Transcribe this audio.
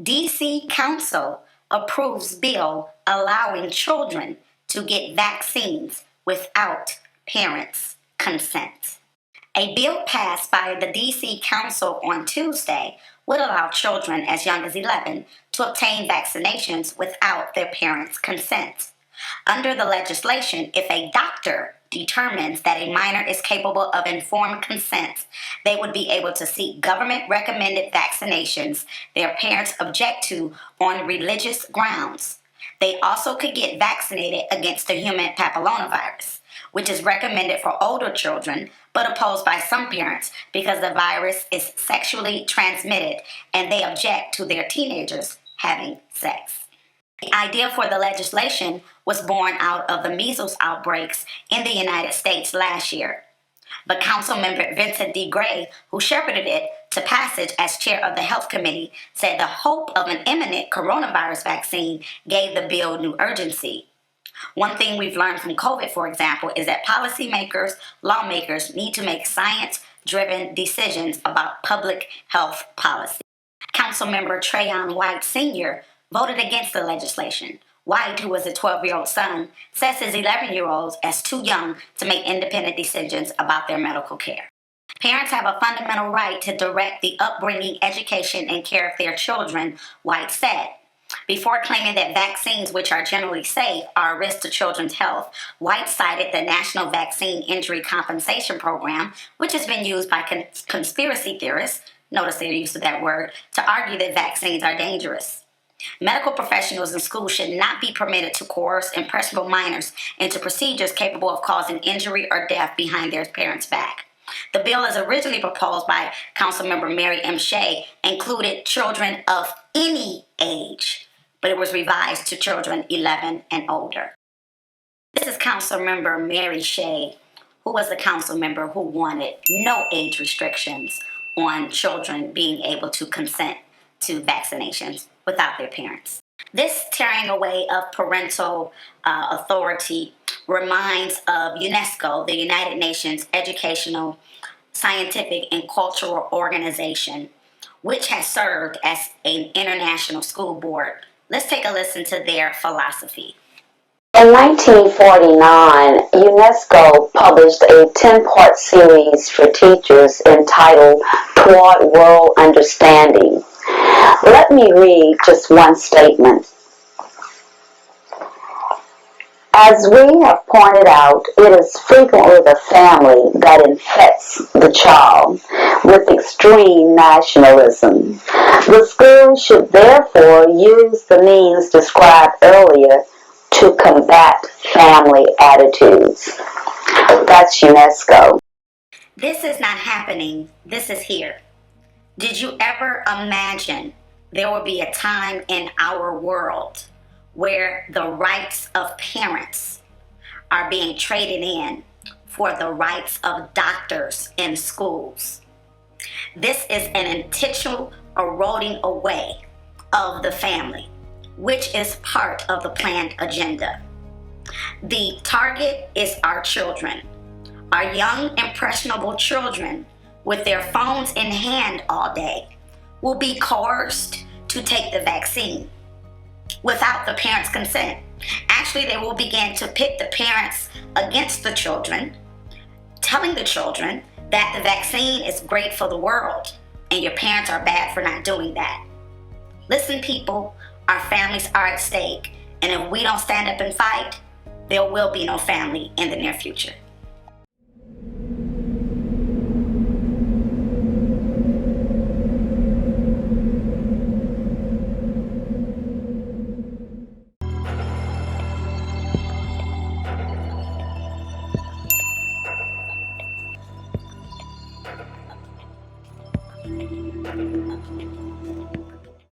DC Council approves bill allowing children to get vaccines without parents' consent. A bill passed by the DC Council on Tuesday would allow children as young as 11 to obtain vaccinations without their parents' consent. Under the legislation, if a doctor determines that a minor is capable of informed consent, they would be able to seek government-recommended vaccinations their parents object to on religious grounds. They also could get vaccinated against the human papillomavirus, which is recommended for older children but opposed by some parents because the virus is sexually transmitted and they object to their teenagers having sex. The idea for the legislation was born out of the measles outbreaks in the United States last year. But Councilmember Vincent D. Gray, who shepherded it to passage as chair of the Health Committee, said the hope of an imminent coronavirus vaccine gave the bill new urgency. One thing we've learned from COVID, for example, is that policymakers, lawmakers need to make science-driven decisions about public health policy. Councilmember Trayon White Sr. voted against the legislation. White, who was a 12-year-old son, says his 11-year-olds as too young to make independent decisions about their medical care. Parents have a fundamental right to direct the upbringing, education, and care of their children, White said. Before claiming that vaccines, which are generally safe, are a risk to children's health, White cited the National Vaccine Injury Compensation Program, which has been used by conspiracy theorists, notice their use of that word, to argue that vaccines are dangerous. Medical professionals in schools should not be permitted to coerce impressionable minors into procedures capable of causing injury or death behind their parents' back. The bill, as originally proposed by Councilmember Mary M. Shea, included children of any age, but it was revised to children 11 and older. This is Councilmember Mary Shea, who was the council member who wanted no age restrictions on children being able to consent to vaccinations without their parents. This tearing away of parental authority reminds of UNESCO, the United Nations Educational, Scientific, and Cultural Organization, which has served as an international school board. Let's take a listen to their philosophy. In 1949, UNESCO published a 10-part series for teachers entitled Toward World Understanding. Let me read just one statement. As we have pointed out, it is frequently the family that infects the child with extreme nationalism. The school should therefore use the means described earlier to combat family attitudes. That's UNESCO. This is not happening. This is here. Did you ever imagine there will be a time in our world where the rights of parents are being traded in for the rights of doctors in schools? This is an intentional eroding away of the family, which is part of the planned agenda. The target is our children, our young, impressionable children with their phones in hand all day will be coerced to take the vaccine without the parents' consent. Actually, they will begin to pit the parents against the children, telling the children that the vaccine is great for the world and your parents are bad for not doing that. Listen, people, our families are at stake, and if we don't stand up and fight, there will be no family in the near future.